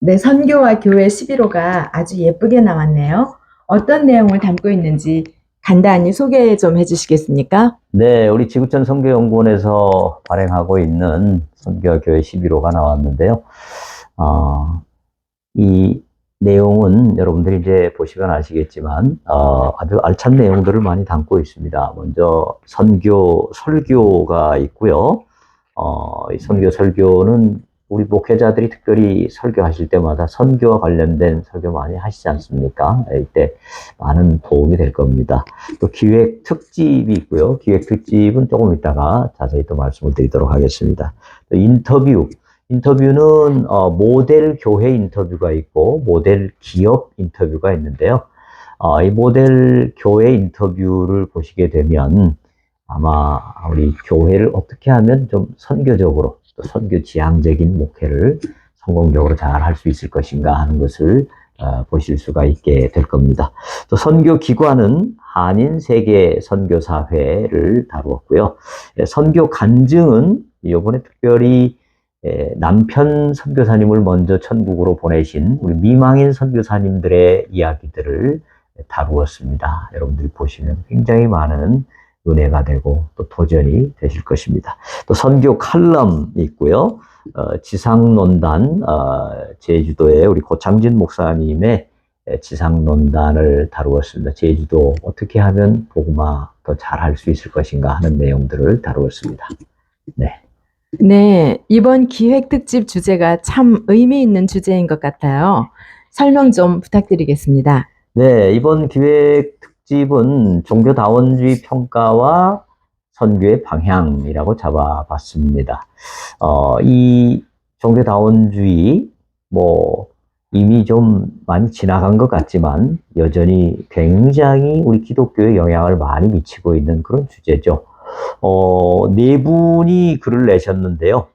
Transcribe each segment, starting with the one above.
네, 선교와 교회 11호가 아주 예쁘게 나왔네요. 어떤 내용을 담고 있는지 간단히 소개 좀 해주시겠습니까? 네, 우리 지구촌 선교연구원에서 발행하고 있는 선교교회 11호가 나왔는데요. 이 내용은 여러분들이 이제 보시면 아시겠지만, 아주 알찬 내용들을 많이 담고 있습니다. 먼저 설교가 있고요. 이 선교, 설교는 우리 목회자들이 특별히 설교하실 때마다 선교와 관련된 설교 많이 하시지 않습니까? 이때 많은 도움이 될 겁니다. 또 기획 특집이 있고요. 기획 특집은 조금 이따가 자세히 또 말씀을 드리도록 하겠습니다. 또 인터뷰는 모델 교회 인터뷰가 있고 모델 기업 인터뷰가 있는데요. 이 모델 교회 인터뷰를 보시게 되면 아마 우리 교회를 어떻게 하면 좀 선교적으로 또 선교 지향적인 목회를 성공적으로 잘 할 수 있을 것인가 하는 것을 보실 수가 있게 될 겁니다. 또 선교 기관은 한인 세계 선교사회를 다루었고요. 선교 간증은 이번에 특별히 남편 선교사님을 먼저 천국으로 보내신 우리 미망인 선교사님들의 이야기들을 다루었습니다. 여러분들이 보시면 굉장히 많은 은혜가 되고 또 도전이 되실 것입니다. 또 선교 칼럼이 있고요. 지상논단, 제주도의 우리 고창진 목사님의 지상논단을 다루었습니다. 제주도 어떻게 하면 복음화 더 잘할 수 있을 것인가 하는 내용들을 다루었습니다. 네. 네, 이번 기획 특집 주제가 참 의미 있는 주제인 것 같아요. 설명 좀 부탁드리겠습니다. 네, 이번 기획 특집은 종교다원주의 평가와 선교의 방향이라고 잡아봤습니다. 이 종교다원주의, 이미 좀 많이 지나간 것 같지만, 여전히 굉장히 우리 기독교에 영향을 많이 미치고 있는 그런 주제죠. 네 분이 글을 내셨는데요.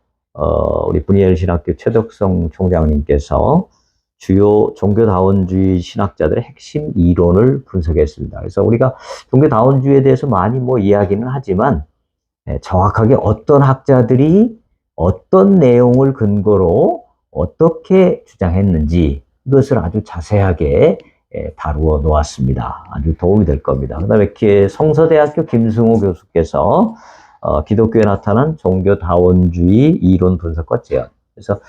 우리 분이엘 신학교 최덕성 총장님께서 주요 종교다원주의 신학자들의 핵심 이론을 분석했습니다. 그래서 우리가 종교다원주의에 대해서 많이 이야기는 하지만 정확하게 어떤 학자들이 어떤 내용을 근거로 어떻게 주장했는지 이것을 아주 자세하게 다루어 놓았습니다. 아주 도움이 될 겁니다. 그 다음에 성서대학교 김승호 교수께서 기독교에 나타난 종교다원주의 이론 분석과 제안. 그래서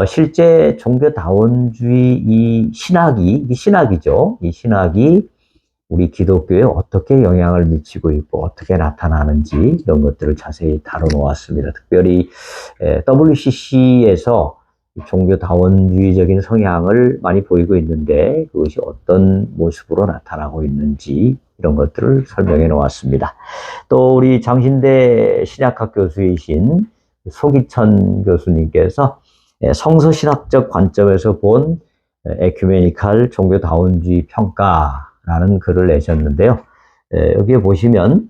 실제 종교다원주의 이 신학이죠. 이 신학이 우리 기독교에 어떻게 영향을 미치고 있고 어떻게 나타나는지 이런 것들을 자세히 다뤄놓았습니다. 특별히 WCC에서 종교다원주의적인 성향을 많이 보이고 있는데 그것이 어떤 모습으로 나타나고 있는지 이런 것들을 설명해 놓았습니다. 또 우리 장신대 신약학 교수이신 소기천 교수님께서 성서신학적 관점에서 본 에큐메니칼 종교다원주의 평가라는 글을 내셨는데요. 여기에 보시면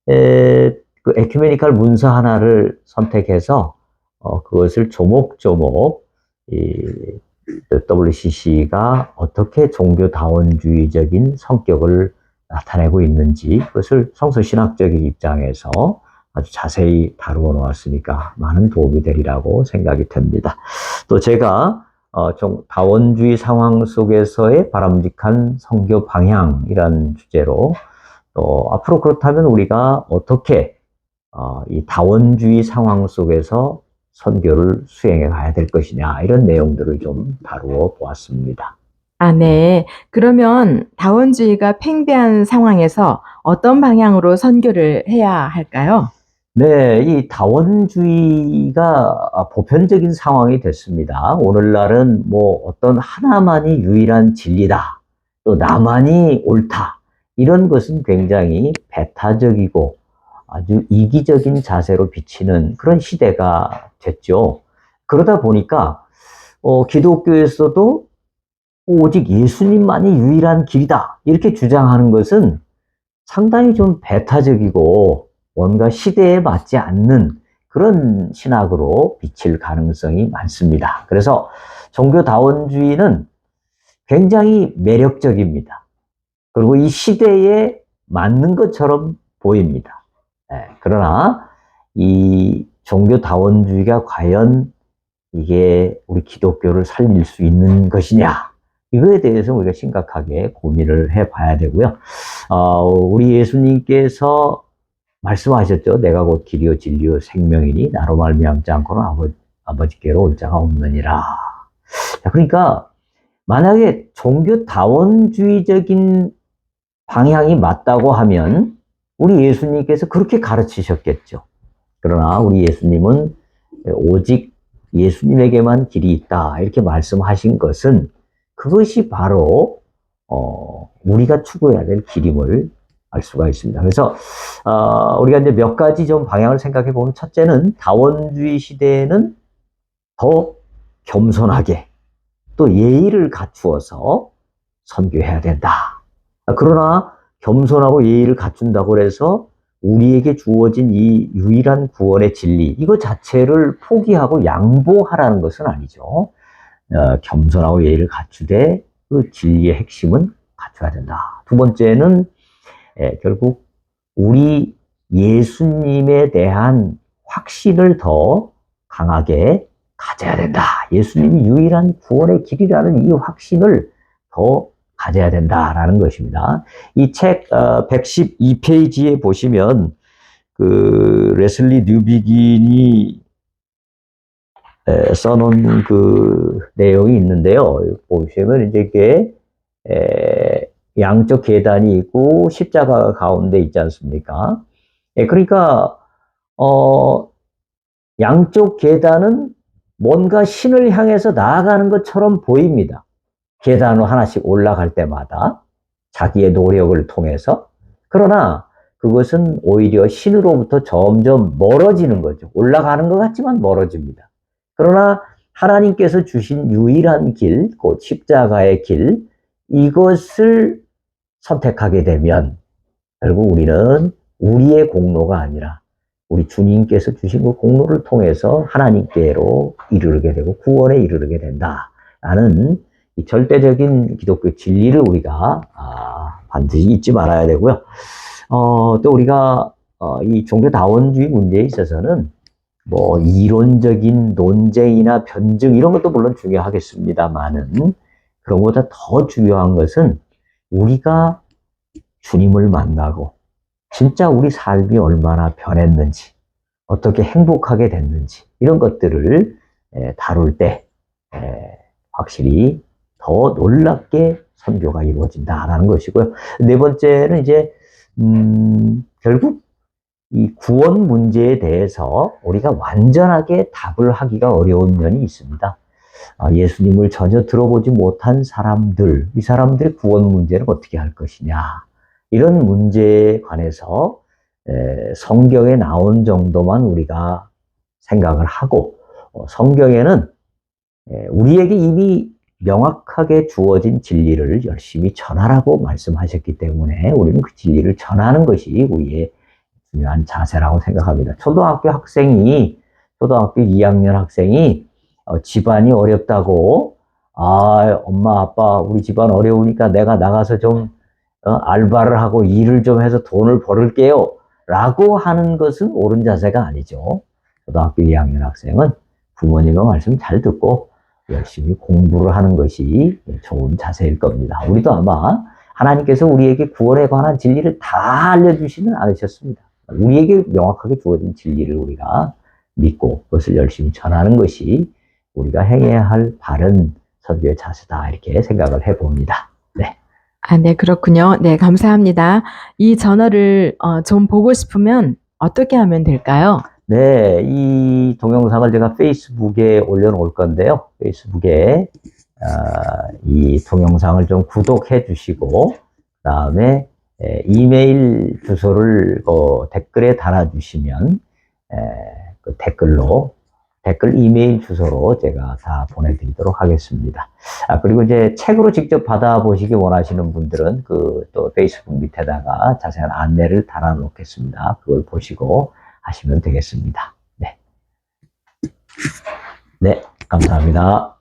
그 에큐메니칼 문서 하나를 선택해서 그것을 조목조목 WCC가 어떻게 종교다원주의적인 성격을 나타내고 있는지 그것을 성서신학적인 입장에서 아주 자세히 다루어 놓았으니까 많은 도움이 되리라고 생각이 됩니다. 또 제가 다원주의 상황 속에서의 바람직한 선교 방향이란 주제로 또 앞으로 그렇다면 우리가 어떻게 이 다원주의 상황 속에서 선교를 수행해 가야 될 것이냐 이런 내용들을 좀 다루어 보았습니다. 아, 네. 그러면 다원주의가 팽배한 상황에서 어떤 방향으로 선교를 해야 할까요? 네, 이 다원주의가 보편적인 상황이 됐습니다. 오늘날은 어떤 하나만이 유일한 진리다. 또 나만이 옳다. 이런 것은 굉장히 배타적이고 아주 이기적인 자세로 비치는 그런 시대가 됐죠. 그러다 보니까 기독교에서도 오직 예수님만이 유일한 길이다. 이렇게 주장하는 것은 상당히 좀 배타적이고 뭔가 시대에 맞지 않는 그런 신학으로 비칠 가능성이 많습니다. 그래서 종교다원주의는 굉장히 매력적입니다. 그리고 이 시대에 맞는 것처럼 보입니다. 그러나 이 종교다원주의가 과연 이게 우리 기독교를 살릴 수 있는 것이냐? 이거에 대해서 우리가 심각하게 고민을 해봐야 되고요. 우리 예수님께서 말씀하셨죠. 내가 곧 길이요 진리요 생명이니 나로 말미암지 않고는 아버지께로 올 자가 없느니라. 자, 그러니까 만약에 종교다원주의적인 방향이 맞다고 하면 우리 예수님께서 그렇게 가르치셨겠죠. 그러나 우리 예수님은 오직 예수님에게만 길이 있다 이렇게 말씀하신 것은 그것이 바로 우리가 추구해야 될 길임을 알 수가 있습니다. 그래서 우리가 이제 몇 가지 좀 방향을 생각해 보면, 첫째는 다원주의 시대에는 더 겸손하게 또 예의를 갖추어서 선교해야 된다. 그러나 겸손하고 예의를 갖춘다고 해서 우리에게 주어진 이 유일한 구원의 진리, 이거 자체를 포기하고 양보하라는 것은 아니죠. 겸손하고 예의를 갖추되 그 진리의 핵심은 갖춰야 된다. 두 번째는 결국 우리 예수님에 대한 확신을 더 강하게 가져야 된다. 예수님이 유일한 구원의 길이라는 이 확신을 더 가져야 된다라는 것입니다. 이 책 112페이지에 보시면 그 레슬리 뉴비긴이 써놓은 그 내용이 있는데요. 보시면 이제 이게 양쪽 계단이 있고 십자가 가운데 있지 않습니까? 그러니까 양쪽 계단은 뭔가 신을 향해서 나아가는 것처럼 보입니다. 계단으로 하나씩 올라갈 때마다 자기의 노력을 통해서. 그러나 그것은 오히려 신으로부터 점점 멀어지는 거죠. 올라가는 것 같지만 멀어집니다. 그러나 하나님께서 주신 유일한 길, 곧 십자가의 길, 이것을 선택하게 되면 결국 우리는 우리의 공로가 아니라 우리 주님께서 주신 그 공로를 통해서 하나님께로 이르게 되고 구원에 이르게 된다라는 이 절대적인 기독교 진리를 우리가 반드시 잊지 말아야 되고요. 또 우리가 이 종교다원주의 문제에 있어서는 뭐 이론적인 논쟁이나 변증 이런 것도 물론 중요하겠습니다만은 그런 것보다 더 중요한 것은 우리가 주님을 만나고 진짜 우리 삶이 얼마나 변했는지, 어떻게 행복하게 됐는지 이런 것들을 다룰 때 확실히 더 놀랍게 선교가 이루어진다라는 것이고요. 네 번째는 이제 결국 이 구원 문제에 대해서 우리가 완전하게 답을 하기가 어려운 면이 있습니다. 예수님을 전혀 들어보지 못한 사람들, 이 사람들의 구원 문제는 어떻게 할 것이냐. 이런 문제에 관해서 성경에 나온 정도만 우리가 생각을 하고 성경에는 우리에게 이미 명확하게 주어진 진리를 열심히 전하라고 말씀하셨기 때문에 우리는 그 진리를 전하는 것이 우리의 중요한 자세라고 생각합니다. 초등학교 2학년 학생이 집안이 어렵다고 엄마 아빠 우리 집안 어려우니까 내가 나가서 좀 알바를 하고 일을 좀 해서 돈을 벌을게요 라고 하는 것은 옳은 자세가 아니죠. 초등학교 2학년 학생은 부모님의 말씀 잘 듣고 열심히 공부를 하는 것이 좋은 자세일 겁니다. 우리도 아마 하나님께서 우리에게 구원에 관한 진리를 다 알려주시는 않으셨습니다. 우리에게 명확하게 주어진 진리를 우리가 믿고 그것을 열심히 전하는 것이 우리가 행해야 할 바른 선교의 자세다 이렇게 생각을 해봅니다. 네. 네, 그렇군요. 네, 감사합니다. 이 저널을 좀 보고 싶으면 어떻게 하면 될까요? 네, 이 동영상을 제가 페이스북에 올려놓을 건데요. 페이스북에 이 동영상을 좀 구독해 주시고 그다음에 이메일 주소를 댓글에 달아주시면 그 댓글 이메일 주소로 제가 다 보내드리도록 하겠습니다. 그리고 이제 책으로 직접 받아보시기 원하시는 분들은 그 또 페이스북 밑에다가 자세한 안내를 달아놓겠습니다. 그걸 보시고 하시면 되겠습니다. 네. 네, 감사합니다.